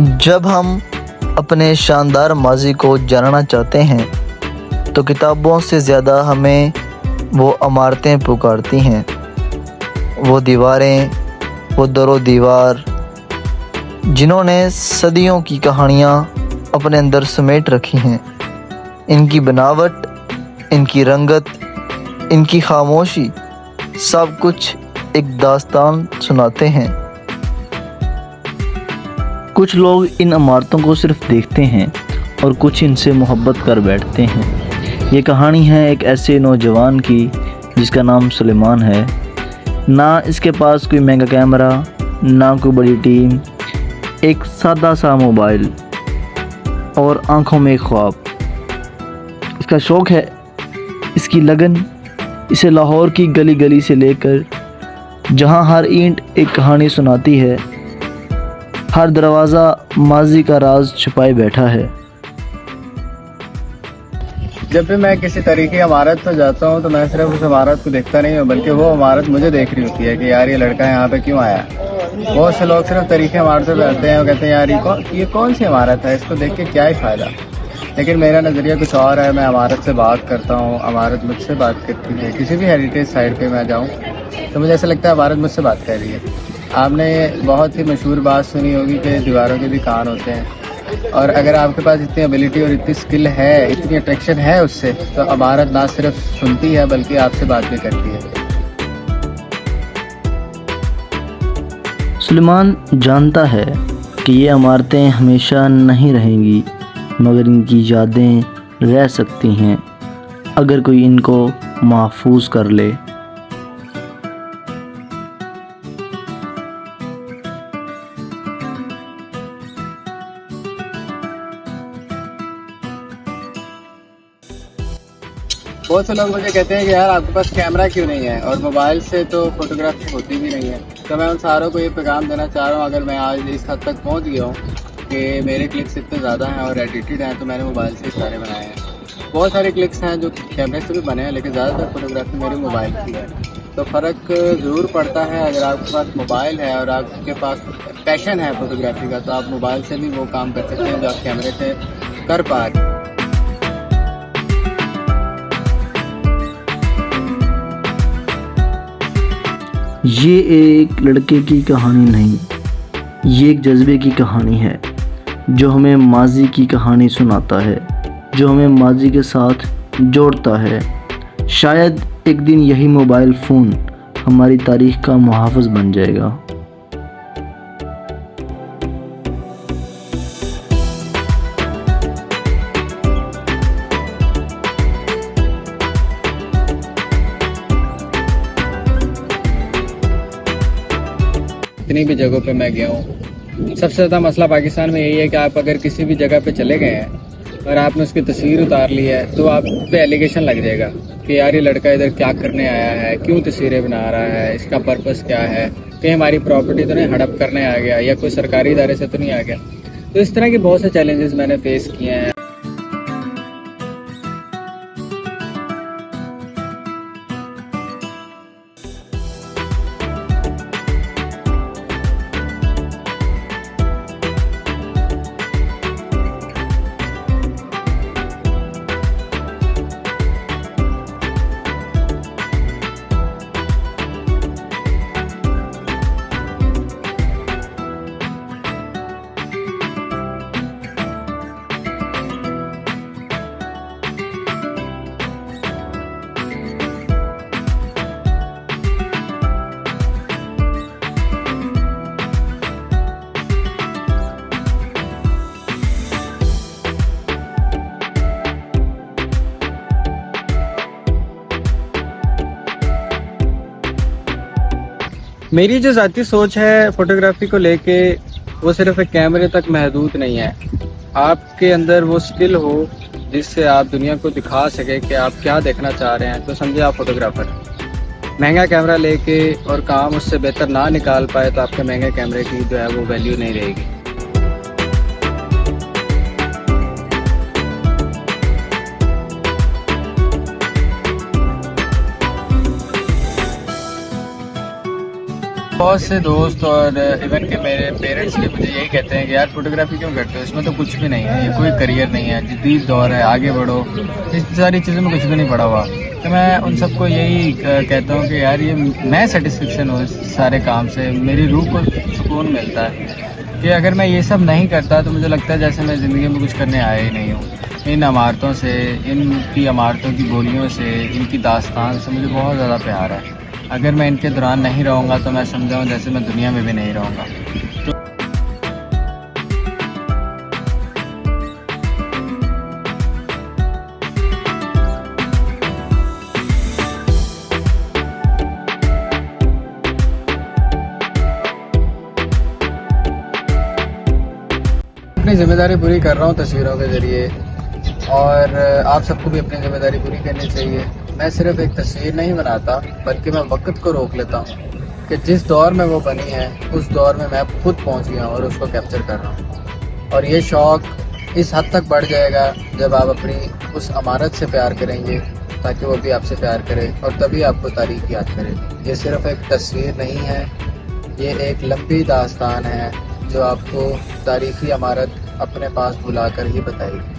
जब हम अपने शानदार माज़ी को जानना चाहते हैं तो किताबों से ज़्यादा हमें वो इमारतें पुकारती हैं, वो दीवारें, वो दरो दीवार जिन्होंने सदियों की कहानियाँ अपने अंदर समेट रखी हैं। इनकी बनावट, इनकी रंगत, इनकी खामोशी, सब कुछ एक दास्तान सुनाते हैं। कुछ लोग इन इमारतों को सिर्फ देखते हैं और कुछ इनसे मोहब्बत कर बैठते हैं। ये कहानी है एक ऐसे नौजवान की जिसका नाम सुलेमान है। ना इसके पास कोई महंगा कैमरा, ना कोई बड़ी टीम, एक सादा सा मोबाइल और आंखों में एक ख्वाब। इसका शौक़ है, इसकी लगन इसे लाहौर की गली गली से लेकर जहां हर ईंट एक कहानी सुनाती है, हर दरवाज़ा माजी का राज छुपाए बैठा है। जब भी मैं किसी तरीके की इमारत पर जाता हूँ तो मैं सिर्फ उस इमारत को देखता नहीं हूँ, बल्कि वो इमारत मुझे देख रही होती है कि यार ये लड़का यहाँ पे क्यों आया। बहुत से लोग सिर्फ तरीके इमारतों पे आते हैं और कहते हैं यार ये कौन सी इमारत है, इसको देख के क्या ही फ़ायदा। लेकिन मेरा नज़रिया कुछ और है। मैं इमारत से बात करता हूँ, इमारत मुझसे बात करती है। किसी भी हेरिटेज साइट पे मैं जाऊँ तो मुझे ऐसा लगता है इमारत मुझसे बात कर रही है। आपने बहुत ही मशहूर बात सुनी होगी कि दीवारों के भी कान होते हैं, और अगर आपके पास इतनी एबिलिटी और इतनी स्किल है, इतनी अट्रैक्शन है उससे, तो इमारत ना सिर्फ सुनती है बल्कि आपसे बात भी करती है। सुलेमान जानता है कि ये इमारतें हमेशा नहीं रहेंगी, मगर इनकी यादें रह सकती हैं अगर कोई इनको महफूज कर ले। बहुत से लोग मुझे कहते हैं कि यार आपके पास कैमरा क्यों नहीं है, और मोबाइल से तो फोटोग्राफी होती भी नहीं है। तो मैं उन सारों को ये पैगाम देना चाह रहा हूँ, अगर मैं आज इस हद तक पहुँच गया हूँ कि मेरे क्लिक्स इतने ज़्यादा हैं और एडिटेड हैं, तो मैंने मोबाइल से सारे बनाए हैं। बहुत सारे क्लिक्स हैं जो कैमरे से भी बने हैं, लेकिन ज़्यादातर फोटोग्राफी मेरे मोबाइल की है। तो फ़र्क ज़रूर पड़ता है। अगर आपके पास मोबाइल है और आपके पास पैशन है फोटोग्राफी का, तो आप मोबाइल से भी वो काम कर सकते हैं जो आप कैमरे से कर पा रहे हैं। ये एक लड़के की कहानी नहीं, ये एक जज्बे की कहानी है जो हमें माजी की कहानी सुनाता है, जो हमें माजी के साथ जोड़ता है। शायद एक दिन यही मोबाइल फ़ोन हमारी तारीख़ का मुहाफ़िज़ बन जाएगा। जितनी भी जगहों पे मैं गया हूँ, सबसे ज़्यादा मसला पाकिस्तान में यही है कि आप अगर किसी भी जगह पे चले गए हैं और आपने उसकी तस्वीर उतार ली है, तो आप पे एलिगेशन लग जाएगा कि यार ये लड़का इधर क्या करने आया है, क्यों तस्वीरें बना रहा है, इसका पर्पस क्या है, कहीं हमारी प्रॉपर्टी तो नहीं हड़प करने आ गया या कोई सरकारी इदारे से तो नहीं आ गया। तो इस तरह के बहुत से चैलेंजेस मैंने फेस किए हैं। मेरी जो ज़ाती सोच है फोटोग्राफी को लेके, वो सिर्फ एक कैमरे तक महदूद नहीं है। आपके अंदर वो स्किल हो जिससे आप दुनिया को दिखा सके कि आप क्या देखना चाह रहे हैं, तो समझे आप फोटोग्राफर हैं। महंगा कैमरा लेके और काम उससे बेहतर ना निकाल पाए तो आपके महंगे कैमरे की जो है वो वैल्यू नहीं रहेगी। बहुत से दोस्त और इवन के मेरे पेरेंट्स भी मुझे यही कहते हैं कि यार फोटोग्राफी क्यों करते हो, इसमें तो कुछ भी नहीं है, ये कोई करियर नहीं है, जदीद दौर है, आगे बढ़ो। इस सारी चीज़ों में कुछ भी नहीं पड़ा हुआ। तो मैं उन सबको यही कहता हूँ कि यार ये मैं सेटिस्फेक्शन हूँ इस सारे काम से, मेरी रूह को सुकून मिलता है कि अगर मैं ये सब नहीं करता तो मुझे लगता है जैसे मैं ज़िंदगी में कुछ करने आया ही नहीं हूँ। इन इमारतों से, इनकी इमारतों की बोलियों से, इनकी दास्तान से मुझे बहुत ज़्यादा प्यार है। अगर मैं इनके दौरान नहीं रहूँगा तो मैं समझाऊँ जैसे मैं दुनिया में भी नहीं रहूँगा। तो अपनी जिम्मेदारी पूरी कर रहा हूँ तस्वीरों के ज़रिए, और आप सबको भी अपनी जिम्मेदारी पूरी करनी चाहिए। मैं सिर्फ एक तस्वीर नहीं बनाता बल्कि मैं वक्त को रोक लेता हूँ कि जिस दौर में वो बनी है उस दौर में मैं खुद पहुँच गया हूँ और उसको कैप्चर कर रहा हूँ। और ये शौक़ इस हद तक बढ़ जाएगा जब आप अपनी उस अमारत से प्यार करेंगे ताकि वो भी आपसे प्यार करे, और तभी आपको तारीख याद करेगी। ये सिर्फ एक तस्वीर नहीं है, ये एक लंबी दास्तान है जो आपको तारीखी इमारत अपने पास बुलाकर ही बताएगी।